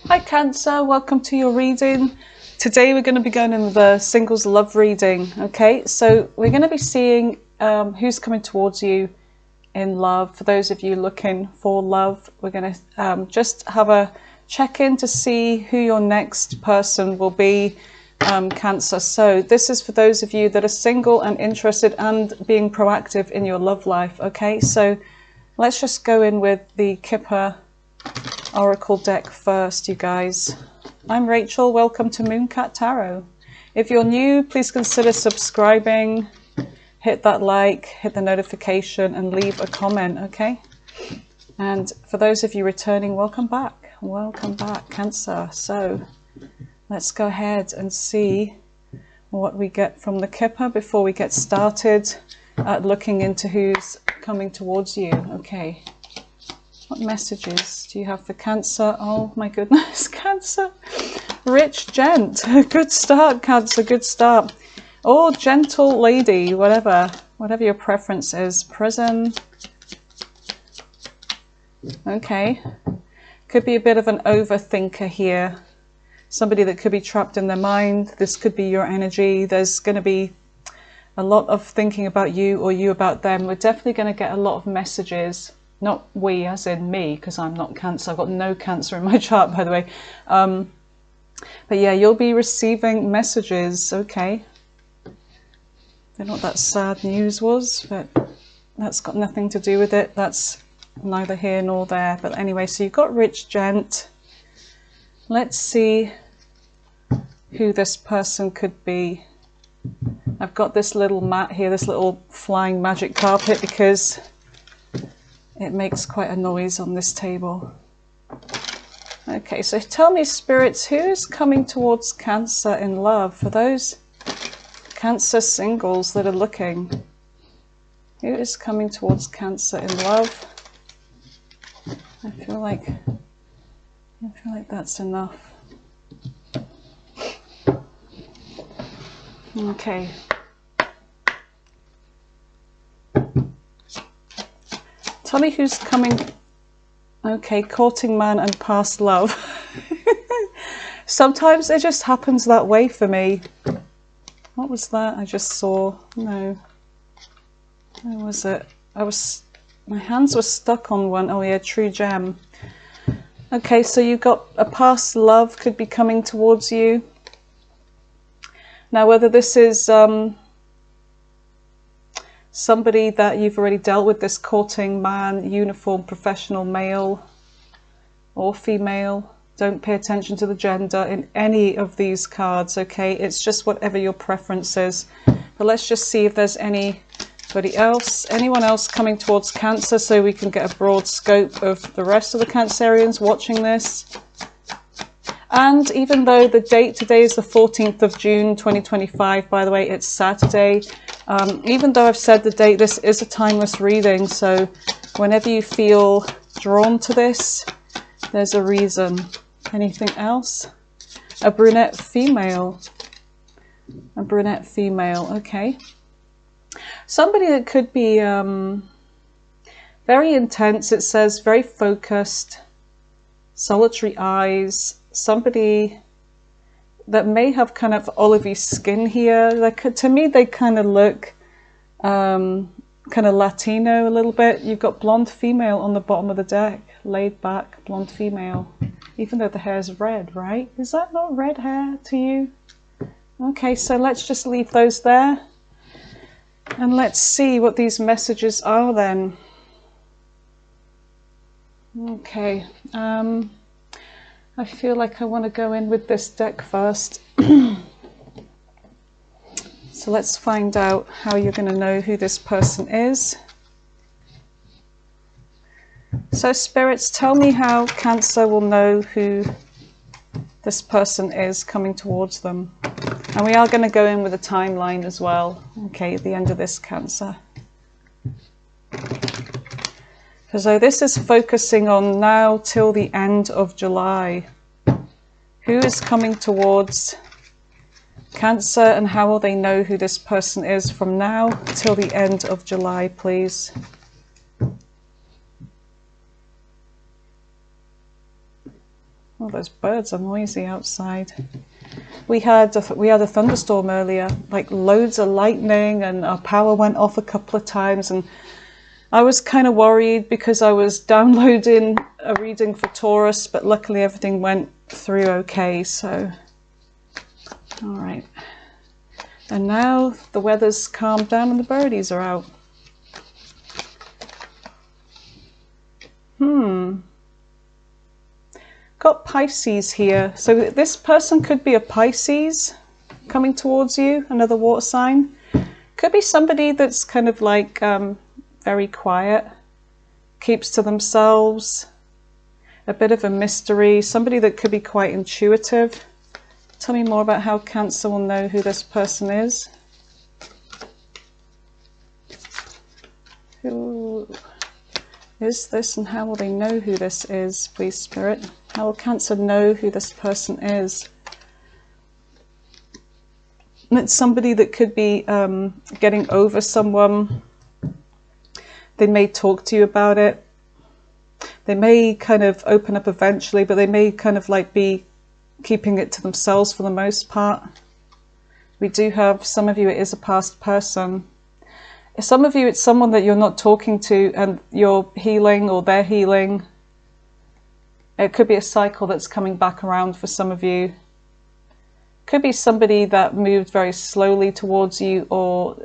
Hi Cancer, welcome to your reading. Today we're going to be going in the singles love reading. Okay, so we're going to be seeing who's coming towards you in love. For those of you looking for love, we're going to just have a check-in to see who your next person will be, Cancer. So this is for those of you that are single and interested and being proactive in your love life. Okay, so let's just go in with the Kipper Oracle deck first, you guys. I'm Rachel, welcome to Mooncat Tarot. If you're new, please consider subscribing, hit that like, hit the notification and leave a comment, okay? And for those of you returning, welcome back, Cancer. So let's go ahead and see what we get from the Kipper before we get started at looking into who's coming towards you, okay? What messages do you have for Cancer? Oh my goodness, Cancer. Rich gent. Good start, Cancer, good start. Or gentle lady, whatever your preference is. Prison. Okay. Could be a bit of an overthinker here. Somebody that could be trapped in their mind. This could be your energy. There's going to be a lot of thinking about you or you about them. We're definitely going to get a lot of messages. Not we, as in me, because I'm not Cancer. I've got no Cancer in my chart, by the way. But yeah, you'll be receiving messages, okay. I don't know what that sad news was, but that's got nothing to do with it. That's neither here nor there. But anyway, so you've got Rich Gent. Let's see who this person could be. I've got this little mat here, this little flying magic carpet, because it makes quite a noise on this table. Okay, so tell me, spirits, who's coming towards Cancer in love? For those Cancer singles that are looking, who is coming towards Cancer in love? I feel like that's enough. Okay. Tell me who's coming. Okay, courting man and past love. Sometimes it just happens that way for me. What was that I just saw? No. Where was it? My hands were stuck on one. Oh yeah, true gem. Okay, so you've got a past love could be coming towards you. Now whether this is somebody that you've already dealt with, this courting man, uniform, professional, male or female. Don't pay attention to the gender in any of these cards, okay? It's just whatever your preference is. But let's just see if there's anybody else, anyone else coming towards Cancer, so we can get a broad scope of the rest of the Cancerians watching this. And even though the date today is the 14th of June 2025, by the way, it's Saturday. Even though I've said the date, this is a timeless reading. So whenever you feel drawn to this, there's a reason. Anything else? A brunette female. A brunette female, okay. Somebody that could be very intense, it says, very focused, solitary eyes. Somebody that may have kind of olivey skin here. Like, to me, they kind of look kind of Latino a little bit. You've got blonde female on the bottom of the deck, laid back blonde female, even though the hair is red, right? Is that not red hair to you? Okay, so let's just leave those there and let's see what these messages are then. Okay, I feel like I want to go in with this deck first. So let's find out how you're going to know who this person is. So spirits, tell me how Cancer will know who this person is coming towards them. And we are going to go in with a timeline as well, okay, at the end of this, Cancer. So this is focusing on now till the end of July. Who is coming towards Cancer and how will they know who this person is from now till the end of July, please? Oh, those birds are noisy outside. We had a thunderstorm earlier, like loads of lightning, and our power went off a couple of times, and I was kind of worried because I was downloading a reading for Taurus, but luckily everything went through okay. So, all right. And now the weather's calmed down and the birdies are out. Got Pisces here. So this person could be a Pisces coming towards you, another water sign. Could be somebody that's kind of like very quiet, keeps to themselves, a bit of a mystery, somebody that could be quite intuitive. Tell me more about how Cancer will know who this person is. Who is this and how will they know who this is, please, Spirit? How will Cancer know who this person is? And it's somebody that could be getting over someone. They may talk to you about it. They may kind of open up eventually, but they may kind of like be keeping it to themselves for the most part. We do have some of you, it is a past person. Some of you, it's someone that you're not talking to and you're healing or they're healing. It could be a cycle that's coming back around for some of you. Could be somebody that moved very slowly towards you or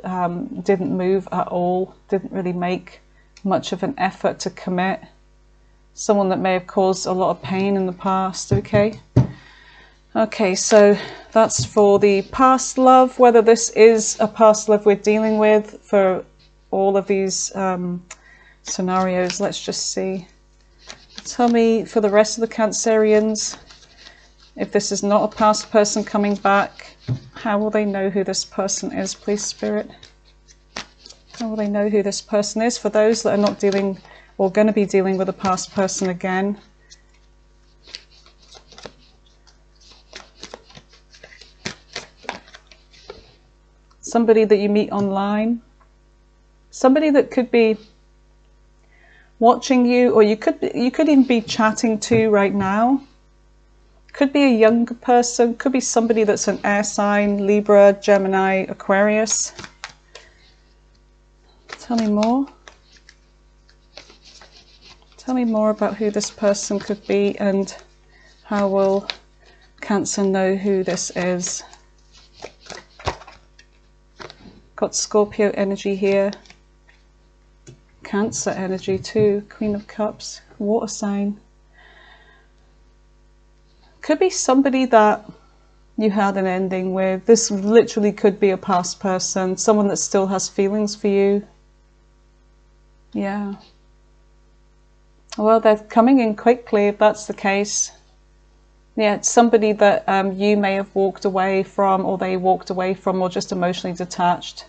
didn't move at all, didn't really make much of an effort to commit. Someone that may have caused a lot of pain in the past, okay? Okay, so that's for the past love, whether this is a past love we're dealing with for all of these scenarios. Let's just see. Tell me for the rest of the Cancerians, if this is not a past person coming back, how will they know who this person is, please, Spirit? How will they know who this person is? For those that are not dealing or going to be dealing with a past person again. Somebody that you meet online, somebody that could be watching you, or you could even be chatting to right now. Could be a younger person, could be somebody that's an air sign, Libra, Gemini, Aquarius. Tell me more. Tell me more about who this person could be and how will Cancer know who this is. Got Scorpio energy here. Cancer energy too. Queen of Cups. Water sign. Could be somebody that you had an ending with. This literally could be a past person. Someone that still has feelings for you. Yeah. Well, they're coming in quickly if that's the case. Yeah, it's somebody that you may have walked away from, or they walked away from, or just emotionally detached.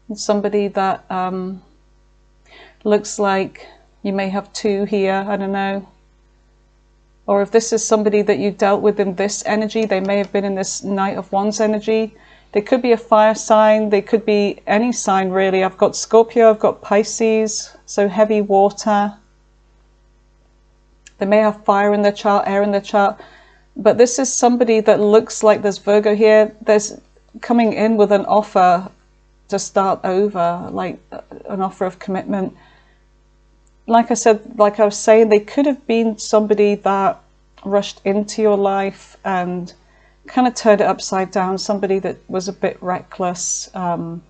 It's somebody that looks like you may have two here, I don't know. Or if this is somebody that you dealt with in this energy, they may have been in this Knight of Wands energy. They could be a fire sign, they could be any sign really. I've got Scorpio, I've got Pisces, so heavy water. They may have fire in their chart, air in their chart, but this is somebody that looks like there's Virgo here. There's coming in with an offer to start over, like an offer of commitment. Like I said, like I was saying, they could have been somebody that rushed into your life and kind of turned it upside down, somebody that was a bit reckless, kind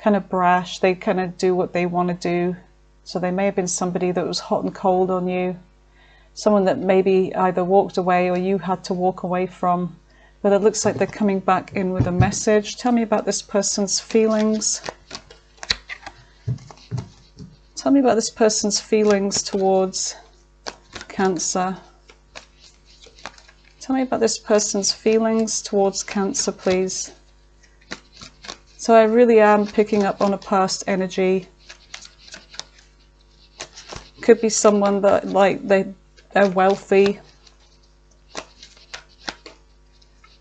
of brash. They kind of do what they want to do. So they may have been somebody that was hot and cold on you, someone that maybe either walked away or you had to walk away from. But it looks like they're coming back in with a message. Tell me about this person's feelings. Tell me about this person's feelings towards Cancer. Tell me about this person's feelings towards Cancer, please. So I really am picking up on a past energy. Could be someone that, like, they're wealthy.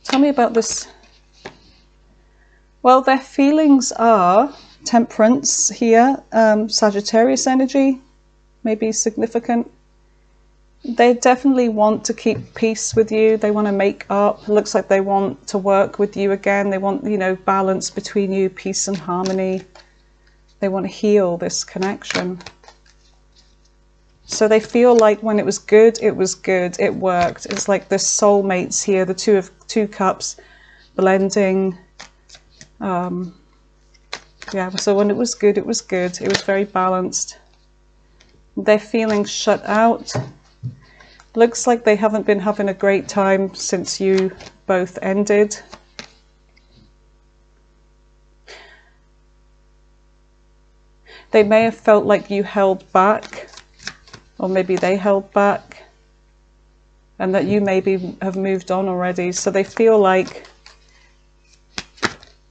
Tell me about this. Well, their feelings are Temperance here, Sagittarius energy, maybe significant. They definitely want to keep peace with you. They want to make up. It looks like they want to work with you again. They want, you know, balance between you, peace and harmony. They want to heal this connection. So they feel like when it was good, it worked. It's like the soulmates here, the two cups blending. Yeah, so when it was good, it was good. It was very balanced. They're feeling shut out. Looks like they haven't been having a great time since you both ended. They may have felt like you held back, or maybe they held back, and that you maybe have moved on already. So they feel like,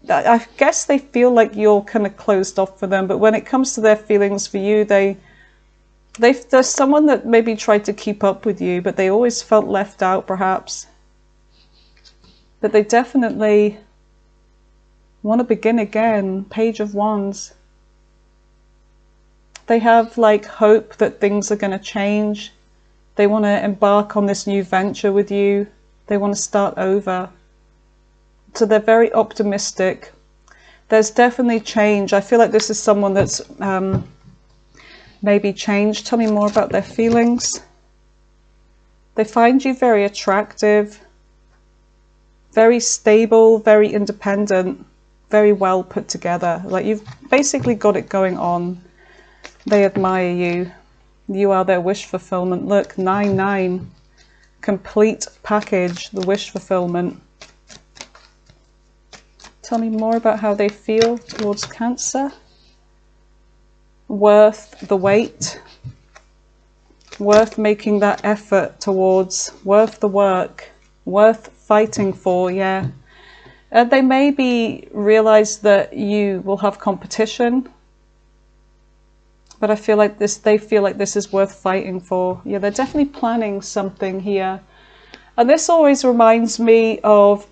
I guess they feel like you're kind of closed off for them, but when it comes to their feelings for you, there's someone that maybe tried to keep up with you, but they always felt left out perhaps. But they definitely want to begin again. Page of Wands. They have like hope that things are going to change. They want to embark on this new venture with you. They want to start over. So they're very optimistic. There's definitely change. I feel like this is someone that's maybe changed. Tell me more about their feelings. They find you very attractive, very stable, very independent, very well put together. Like you've basically got it going on. They admire you. You are their wish fulfillment. Look, 9-9. Complete package, the wish fulfillment. Tell me more about how they feel towards Cancer. Worth the wait. Worth making that effort towards. Worth the work. Worth fighting for, yeah. They maybe realize that you will have competition. But I feel like they feel like this is worth fighting for. Yeah, they're definitely planning something here. And this always reminds me of,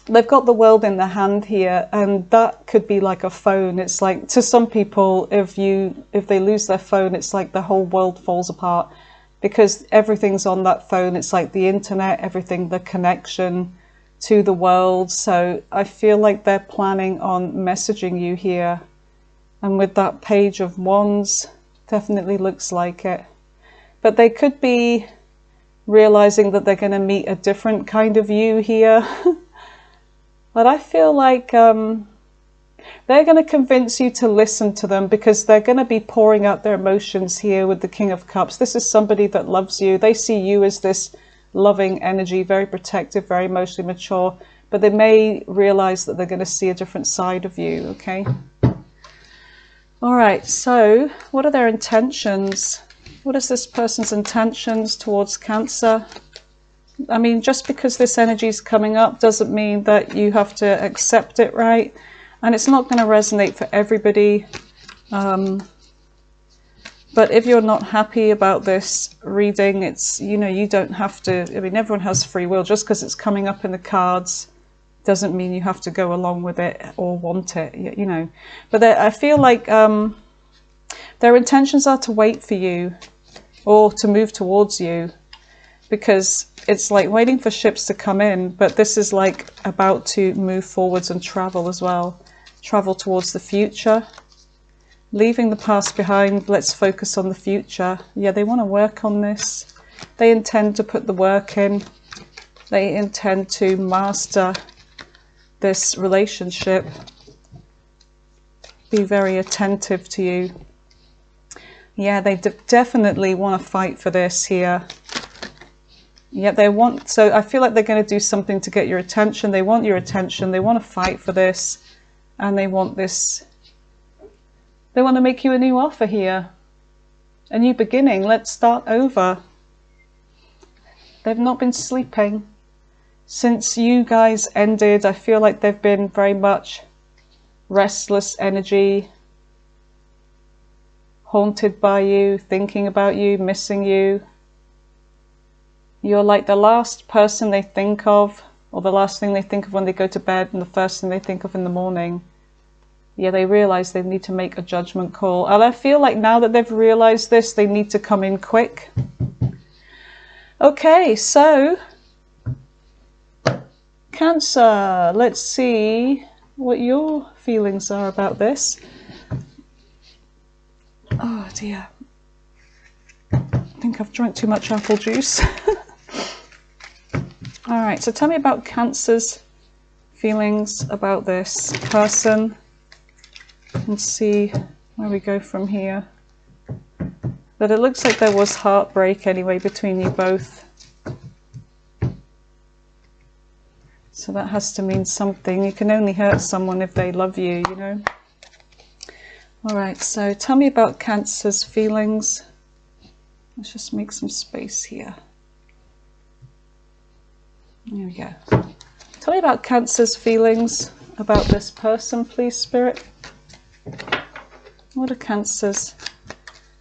they've got the world in their hand here, and that could be like a phone. It's like, to some people, if they lose their phone, it's like the whole world falls apart, because everything's on that phone. It's like the internet, everything, the connection to the world. So I feel like they're planning on messaging you here. And with that Page of Wands, definitely looks like it. But they could be realizing that they're going to meet a different kind of you here. But I feel like they're going to convince you to listen to them, because they're going to be pouring out their emotions here with the King of Cups. This is somebody that loves you. They see you as this loving energy, very protective, very emotionally mature. But they may realize that they're going to see a different side of you, okay? All right, so what are their intentions? What is this person's intentions towards Cancer? I mean, just because this energy is coming up doesn't mean that you have to accept it, right? And it's not going to resonate for everybody. But if you're not happy about this reading, it's, you know, you don't have to, I mean, everyone has free will. Just because it's coming up in the cards doesn't mean you have to go along with it or want it, you know. But I feel like their intentions are to wait for you or to move towards you, because it's like waiting for ships to come in, but this is like about to move forwards and travel as well. Travel towards the future. Leaving the past behind, let's focus on the future. Yeah, they want to work on this. They intend to put the work in. They intend to master this relationship. Be very attentive to you. Yeah, they definitely want to fight for this here. Yeah, they want, so I feel like they're going to do something to get your attention. They want your attention. They want to fight for this. And they want this, they want to make you a new offer here. A new beginning. Let's start over. They've not been sleeping since you guys ended. I feel like they've been very much restless energy, haunted by you, thinking about you, missing you. You're like the last person they think of, or the last thing they think of when they go to bed, and the first thing they think of in the morning. Yeah, they realize they need to make a judgment call. And I feel like now that they've realized this, they need to come in quick. Okay, so Cancer, let's see what your feelings are about this. Oh dear, I think I've drunk too much apple juice. All right, so tell me about Cancer's feelings about this person and see where we go from here. But it looks like there was heartbreak anyway between you both. So that has to mean something. You can only hurt someone if they love you, you know. All right, so tell me about Cancer's feelings. Let's just make some space here. There we go. Tell me about Cancer's feelings about this person, please, Spirit. What are Cancer's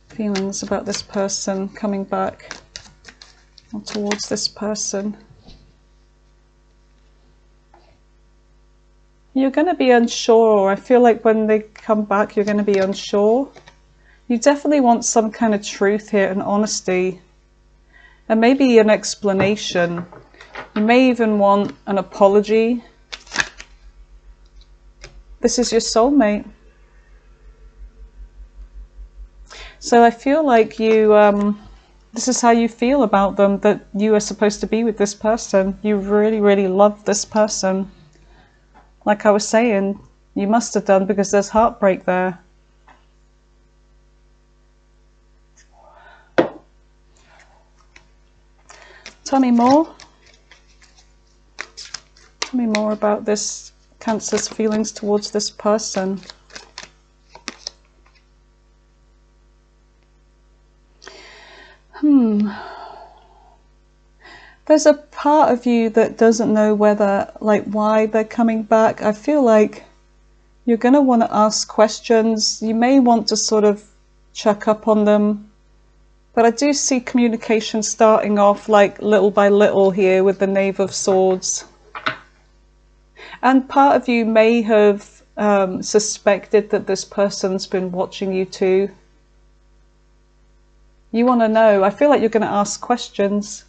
feelings about this person coming back or towards this person? You're going to be unsure. I feel like when they come back, you're going to be unsure. You definitely want some kind of truth here and honesty, and maybe an explanation. You may even want an apology. This is your soulmate. So I feel like you, this is how you feel about them, that you are supposed to be with this person. You really, really love this person. Like I was saying, you must have done, because there's heartbreak there. Tell me more. Tell me more about this Cancer's feelings towards this person. There's a part of you that doesn't know whether, like, why they're coming back. I feel like you're going to want to ask questions. You may want to sort of check up on them. But I do see communication starting off like little by little here with the Knave of Swords. And part of you may have suspected that this person's been watching you too. You want to know. I feel like you're going to ask questions.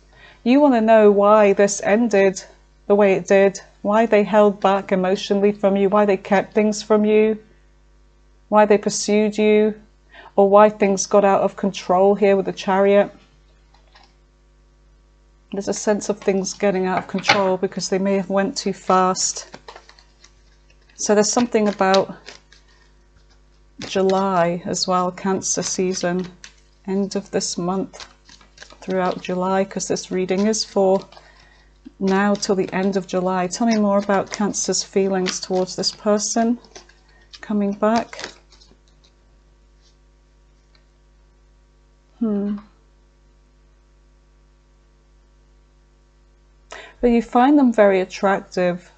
You want to know why this ended the way it did, why they held back emotionally from you, why they kept things from you, why they pursued you, or why things got out of control here with the Chariot. There's a sense of things getting out of control because they may have went too fast. So there's something about July as well, Cancer season, end of this month, throughout July, because this reading is for now till the end of July. Tell me more about Cancer's feelings towards this person coming back. But you find them very attractive.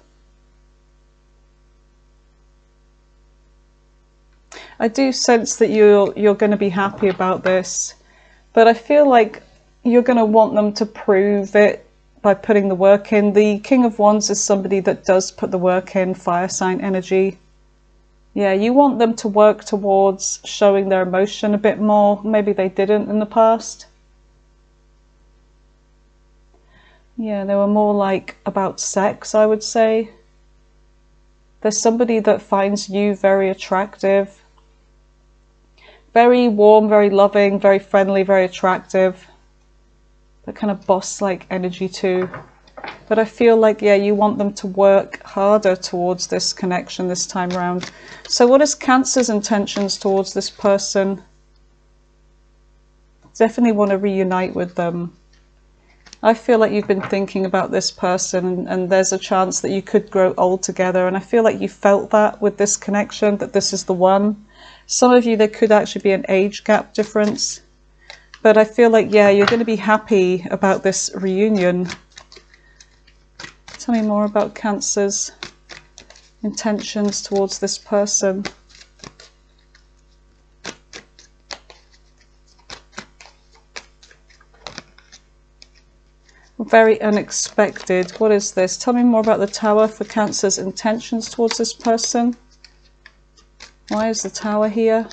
I do sense that you're going to be happy about this, but I feel like you're going to want them to prove it by putting the work in. The King of Wands is somebody that does put the work in, fire sign energy. Yeah, you want them to work towards showing their emotion a bit more. Maybe they didn't in the past. Yeah, they were more like about sex, I would say. There's somebody that finds you very attractive. Very warm, very loving, very friendly, very attractive. That kind of boss-like energy too. But I feel like, yeah, you want them to work harder towards this connection this time around. So what is Cancer's intentions towards this person? Definitely want to reunite with them. I feel like you've been thinking about this person, and there's a chance that you could grow old together. And I feel like you felt that with this connection, that this is the one. Some of you, there could actually be an age gap difference. But I feel like, yeah, you're going to be happy about this reunion. Tell me more about Cancer's intentions towards this person. Very unexpected. What is this? Tell me more about the Tower for Cancer's intentions towards this person. Why is the Tower here?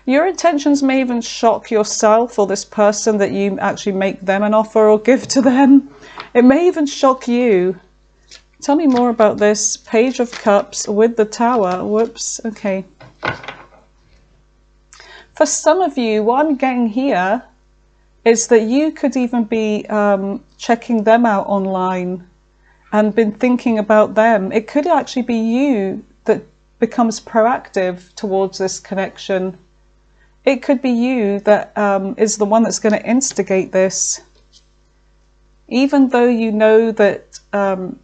Your intentions may even shock yourself or this person that you actually make them an offer or give to them. It may even shock you. Tell me more about this. Page of Cups with the Tower. Whoops. Okay. For some of you, what I'm getting here is that you could even be checking them out online and been thinking about them. It could actually be you that becomes proactive towards this connection. It could be you that is the one that's going to instigate this. Even though you know that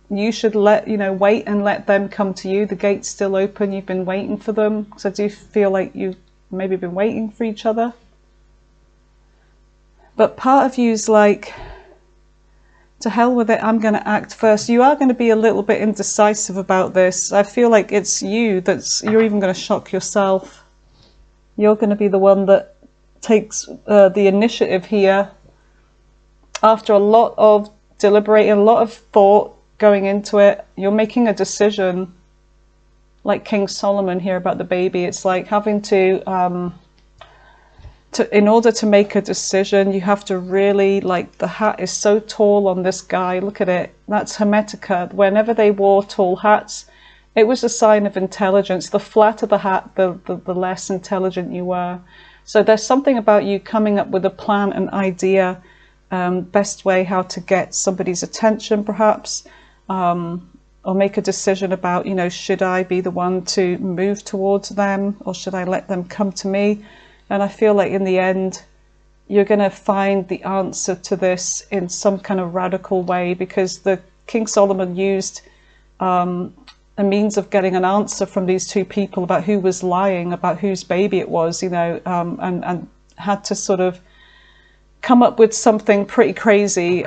you should wait and let them come to you, the gate's still open, you've been waiting for them. Because I do feel like you've maybe been waiting for each other. But part of you is like, to hell with it, I'm going to act first. You are going to be a little bit indecisive about this. I feel like it's you you're even going to shock yourself. You're going to be the one that takes the initiative here. After a lot of deliberating, a lot of thought going into it, you're making a decision. Like King Solomon here about the baby, it's like having to in order to make a decision, you have to really, like, the hat is so tall on this guy. Look at it. That's Hermetica. Whenever they wore tall hats, it was a sign of intelligence. The flatter the hat, the less intelligent you were. So there's something about you coming up with a plan, an idea, best way how to get somebody's attention, perhaps, or make a decision about, should I be the one to move towards them, or should I let them come to me? And I feel like in the end, you're going to find the answer to this in some kind of radical way, because the King Solomon used a means of getting an answer from these two people about who was lying, about whose baby it was, and had to sort of come up with something pretty crazy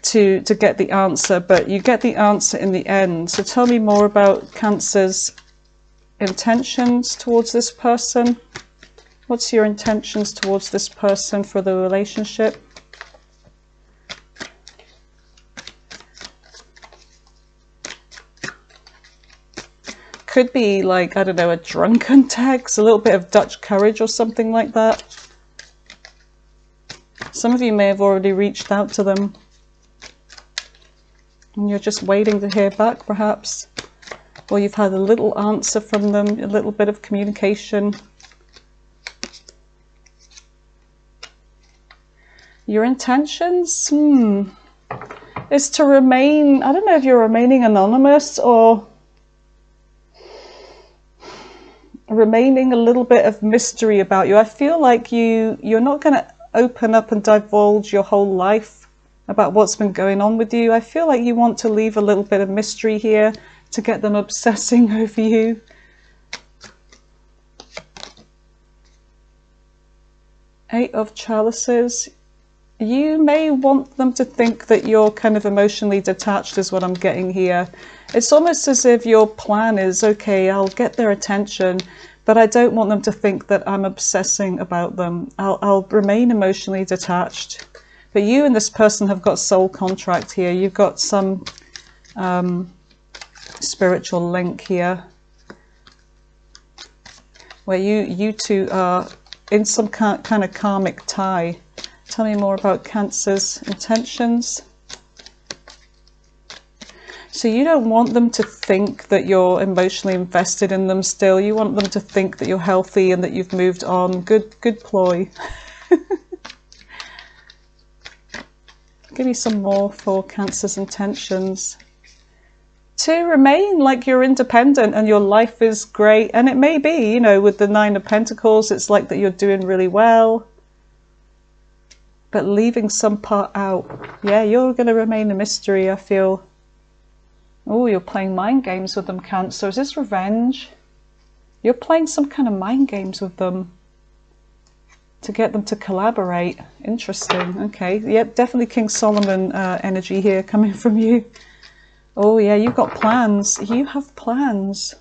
to get the answer. But you get the answer in the end. So tell me more about Cancer's intentions towards this person. What's your intentions towards this person for the relationship? Could be like, I don't know, a drunken text, a little bit of Dutch courage or something like that. Some of you may have already reached out to them and you're just waiting to hear back, perhaps. Or you've had a little answer from them, a little bit of communication. Your intentions? Is to remain, I don't know if you're remaining anonymous or remaining a little bit of mystery about you. I feel like you're not going to open up and divulge your whole life about what's been going on with you. I feel like you want to leave a little bit of mystery here to get them obsessing over you. Eight of Chalices. You may want them to think that you're kind of emotionally detached, is what I'm getting here. It's almost as if your plan is, okay, I'll get their attention, but I don't want them to think that I'm obsessing about them. I'll remain emotionally detached. But you and this person have got soul contract here. You've got some spiritual link here, where you two are in some kind of karmic tie. Tell me more about Cancer's intentions. So you don't want them to think that you're emotionally invested in them still. You want them to think that you're healthy and that you've moved on. Good ploy. Give me some more for Cancer's intentions. To remain like you're independent and your life is great. And it may be, with the Nine of Pentacles, it's like that you're doing really well. But leaving some part out. Yeah, you're going to remain a mystery, I feel. Oh, you're playing mind games with them, Cancer. Is this revenge? You're playing some kind of mind games with them to get them to collaborate. Interesting. Okay. Yep, definitely King Solomon energy here coming from you. Oh, yeah, you've got plans. You have plans.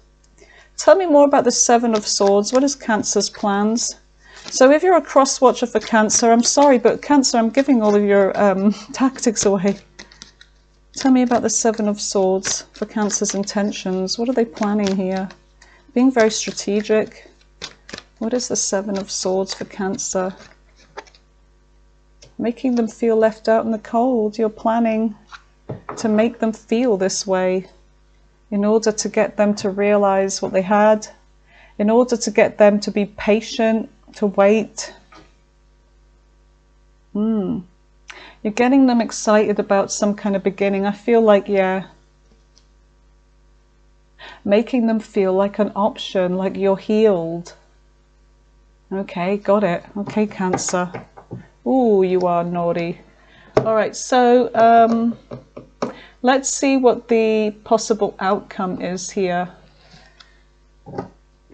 Tell me more about the Seven of Swords. What is Cancer's plans? So if you're a cross-watcher for Cancer, I'm sorry, but Cancer, I'm giving all of your tactics away. Tell me about the Seven of Swords for Cancer's intentions. What are they planning here? Being very strategic. What is the Seven of Swords for Cancer? Making them feel left out in the cold. You're planning to make them feel this way in order to get them to realize what they had, in order to get them to be patient, to wait. You're getting them excited about some kind of beginning. I feel like, yeah, making them feel like an option, like you're healed. Okay, got it. Okay, Cancer. Ooh, you are naughty. All right, so let's see what the possible outcome is here.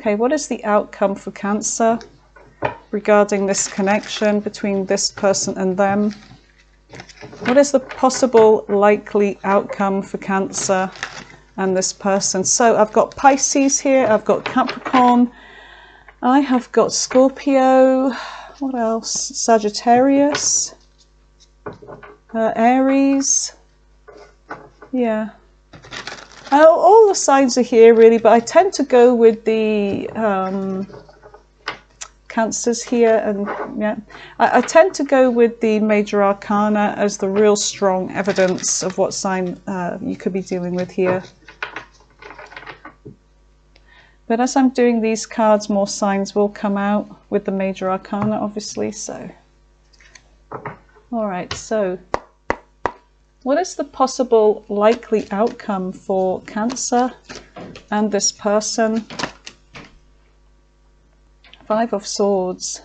Okay, what is the outcome for Cancer regarding this connection between this person and them? What is the possible likely outcome for Cancer and this person? So I've got Pisces here, I've got Capricorn, I have got Scorpio, what else? Sagittarius, Aries, yeah. All the signs are here really, but I tend to go with the Cancers here, and yeah, I tend to go with the Major Arcana as the real strong evidence of what sign you could be dealing with here. But as I'm doing these cards, more signs will come out with the Major Arcana, obviously. So, all right, so what is the possible likely outcome for Cancer and this person? Five of Swords.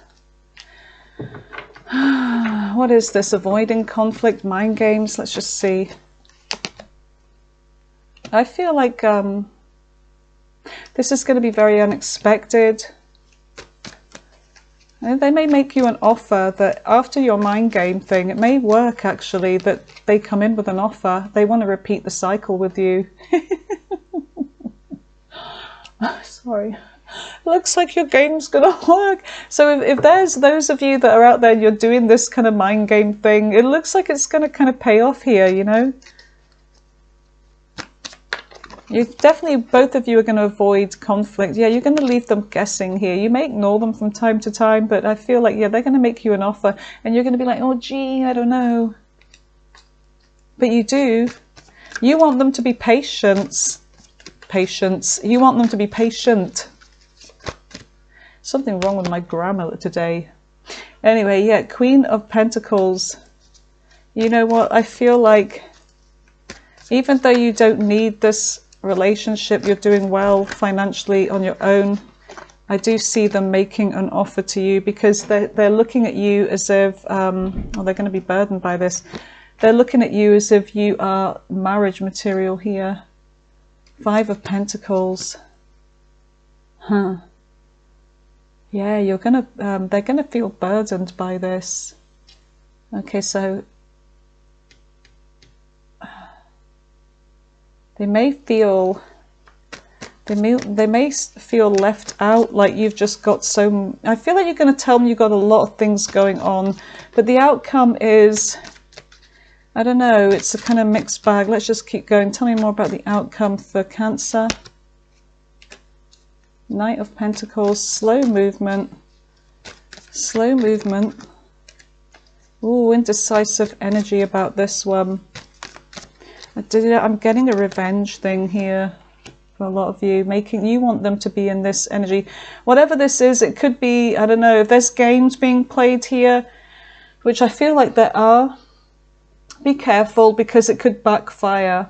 What is this? Avoiding conflict, mind games? Let's just see. I feel like this is going to be very unexpected. And they may make you an offer that after your mind game thing, it may work actually, that they come in with an offer. They want to repeat the cycle with you. Sorry. Looks like your game's gonna work. So if there's those of you that are out there and you're doing this kind of mind game thing, it looks like it's gonna kind of pay off here, you know. You definitely, both of you are going to avoid conflict. Yeah, you're going to leave them guessing here. You may ignore them from time to time, but I feel like, yeah, they're going to make you an offer and you're going to be like, oh gee, I don't know. But you do. You want them to be patient. You want them to be patient. Something wrong with my grammar today. Anyway, yeah, Queen of Pentacles. You know what? I feel like even though you don't need this relationship, you're doing well financially on your own. I do see them making an offer to you because they're looking at you as if, well, they're going to be burdened by this. They're looking at you as if you are marriage material here. Five of Pentacles. Huh. Yeah, you're gonna, they're gonna feel burdened by this. Okay, so they may feel left out, like you've just got so. I feel like you're going to tell them you've got a lot of things going on, but the outcome is, I don't know, it's a kind of mixed bag. Let's just keep going. Tell me more about the outcome for Cancer. Knight of Pentacles, slow movement. Slow movement. Ooh, indecisive energy about this one. I'm getting a revenge thing here for a lot of you. You want them to be in this energy. Whatever this is, it could be, I don't know, if there's games being played here, which I feel like there are, be careful because it could backfire.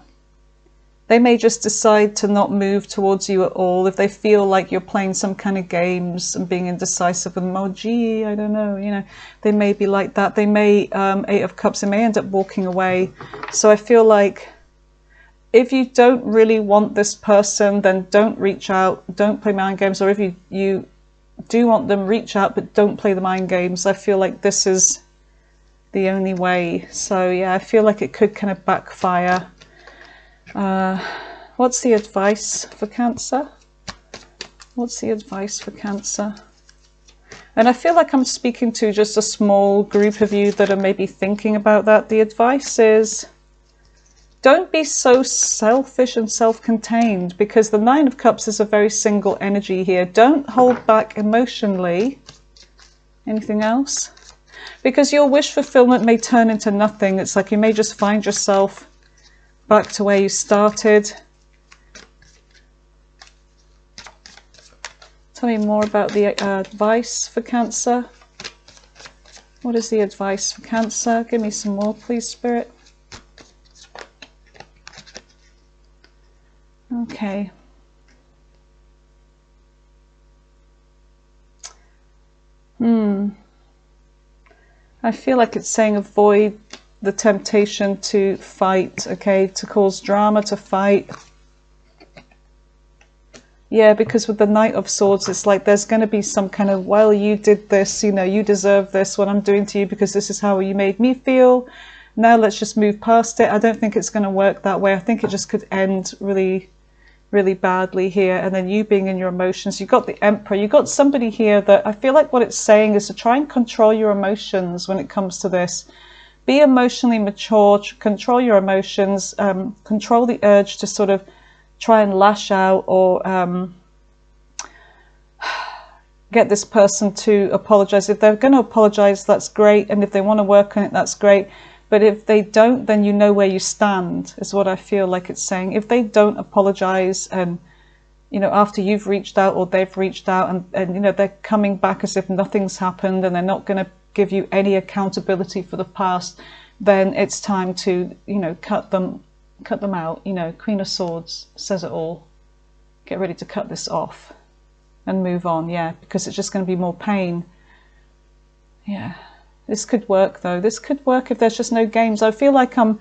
They may just decide to not move towards you at all if they feel like you're playing some kind of games and being indecisive and, oh gee, I don't know, you know, they may be like that. They may, Eight of Cups, they may end up walking away. So I feel like if you don't really want this person, then don't reach out, don't play mind games. Or if you do want them, reach out, but don't play the mind games. I feel like this is the only way. So yeah, I feel like it could kind of backfire. What's the advice for Cancer? What's the advice for Cancer? And I feel like I'm speaking to just a small group of you that are maybe thinking about that. The advice is don't be so selfish and self-contained, because the Nine of Cups is a very single energy here. Don't hold back emotionally. Anything else? Because your wish fulfillment may turn into nothing. It's like you may just find yourself back to where you started. Tell me more about the advice for Cancer. What is the advice for Cancer? Give me some more, please, Spirit. Okay. I feel like it's saying avoid the temptation to fight, okay, to cause drama, to fight. Yeah, because with the Knight of Swords, it's like there's going to be some kind of, well, you did this, you know, you deserve this, what I'm doing to you, because this is how you made me feel. Now let's just move past it. I don't think it's going to work that way. I think it just could end really, really badly here. And then you being in your emotions, you've got the Emperor, you've got somebody here that I feel like what it's saying is to try and control your emotions when it comes to this. Be emotionally mature, control your emotions, control the urge to sort of try and lash out or get this person to apologize. If they're going to apologize, that's great. And if they want to work on it, that's great. But if they don't, then you know where you stand, is what I feel like it's saying. If they don't apologize and, you know, after you've reached out or they've reached out and you know, they're coming back as if nothing's happened and they're not going to give you any accountability for the past, then it's time to, you know, cut them out. You know, Queen of Swords says it all. Get ready to cut this off and move on. Yeah, because it's just going to be more pain. Yeah, this could work though. This could work if there's just no games. I feel like I'm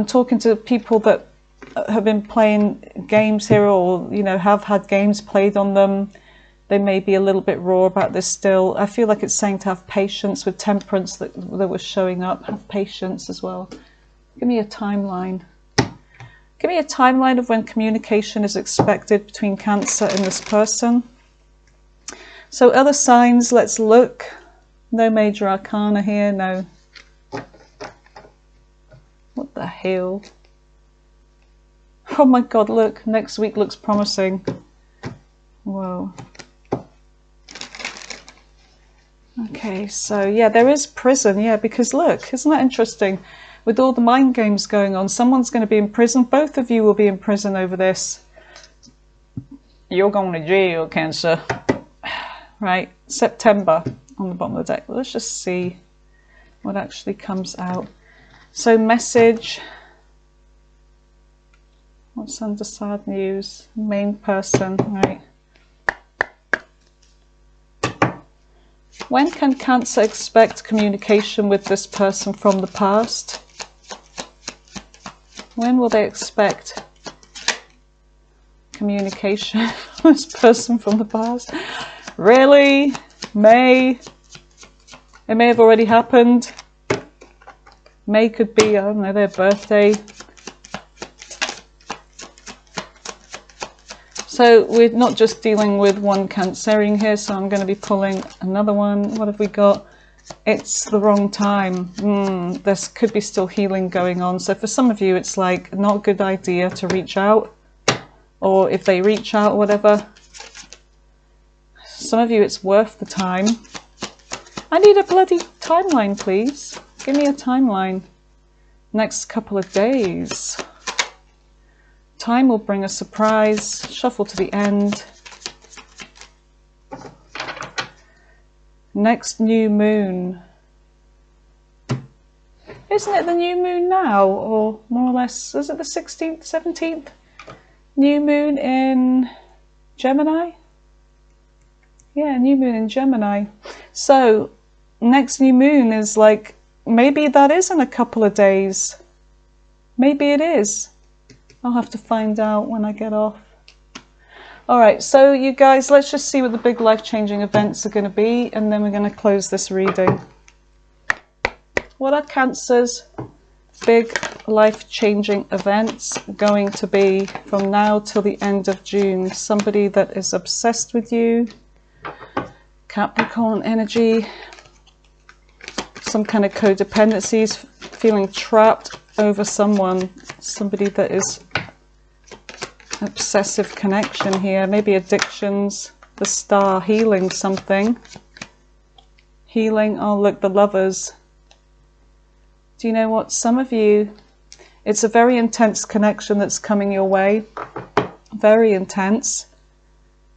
talking to people that have been playing games here, or you know, have had games played on them. They may be a little bit raw about this still. I feel like it's saying to have patience with Temperance that was showing up. Have patience as well. Give me a timeline. Give me a timeline of when communication is expected between Cancer and this person. So other signs, let's look. No major arcana here, no. What the hell? Oh my God, look, next week looks promising. Whoa. Okay, so yeah, there is prison, yeah, because look, isn't that interesting? With all the mind games going on, someone's going to be in prison. Both of you will be in prison over this. You're going to jail, Cancer. Right, September on the bottom of the deck. Let's just see what actually comes out. So message. What's under sad news? Main person, right. When can Cancer expect communication with this person from the past? When will they expect communication from this person from the past? Really? May? It may have already happened. May could be, I don't know, their birthday. So we're not just dealing with one Cancerian here, so I'm going to be pulling another one. What have we got? It's the wrong time. There could be still healing going on. So for some of you, it's like not a good idea to reach out. Or if they reach out or whatever. Some of you, it's worth the time. I need a bloody timeline, please. Give me a timeline. Next couple of days. Time will bring a surprise. Shuffle to the end. Next new moon. Isn't it the new moon now? Or more or less, is it the 16th, 17th? New moon in Gemini? Yeah, new moon in Gemini. So, next new moon is like, maybe that is in a couple of days. Maybe it is. I'll have to find out when I get off. Alright, so you guys, let's just see what the big life-changing events are going to be, and then we're going to close this reading. What are Cancer's big life-changing events going to be from now till the end of June? Somebody that is obsessed with you, Capricorn energy, some kind of codependencies, feeling trapped over someone, somebody that is obsessive connection here, maybe addictions, the Star, healing something. Healing, oh look, the Lovers. Do you know what? Some of you, it's a very intense connection that's coming your way. Very intense.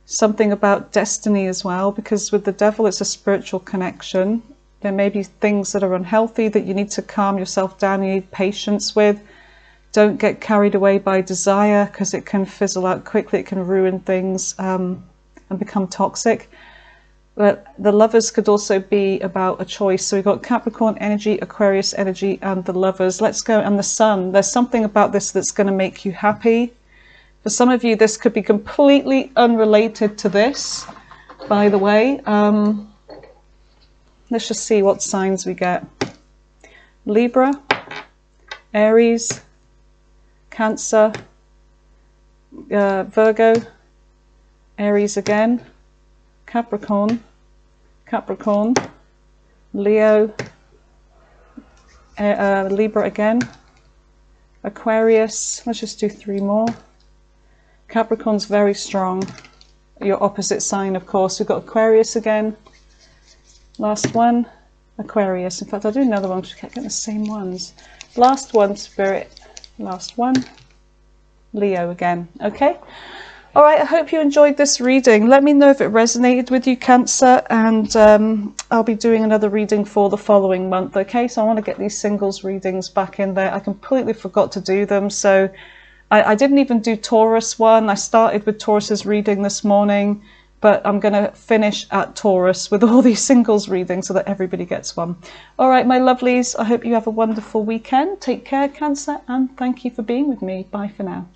Something about destiny as well, because with the Devil it's a spiritual connection. There may be things that are unhealthy that you need to calm yourself down, you need patience with. Don't get carried away by desire, because it can fizzle out quickly, it can ruin things and become toxic. But the Lovers could also be about a choice. So we've got Capricorn energy, Aquarius energy, and the Lovers. Let's go, and the Sun. There's something about this that's going to make you happy. For some of you, this could be completely unrelated to this, by the way. Let's just see what signs we get. Libra, Aries, Cancer, Virgo, Aries again, Capricorn, Leo, Libra again, Aquarius. Let's just do 3 more. Capricorn's very strong. Your opposite sign, of course. We've got Aquarius again. Last one, Aquarius. In fact, I'll do another one because we kept getting the same ones. Last one, Spirit. Last one, Leo again. Okay. All right, I hope you enjoyed this reading. Let me know if it resonated with you, Cancer, and I'll be doing another reading for the following month, okay? So I want to get these singles readings back in there. I completely forgot to do them, so I didn't even do Taurus one. I started with Taurus's reading this morning, but I'm going to finish at Taurus with all these singles readings so that everybody gets one. All right, my lovelies, I hope you have a wonderful weekend. Take care, Cancer, and thank you for being with me. Bye for now.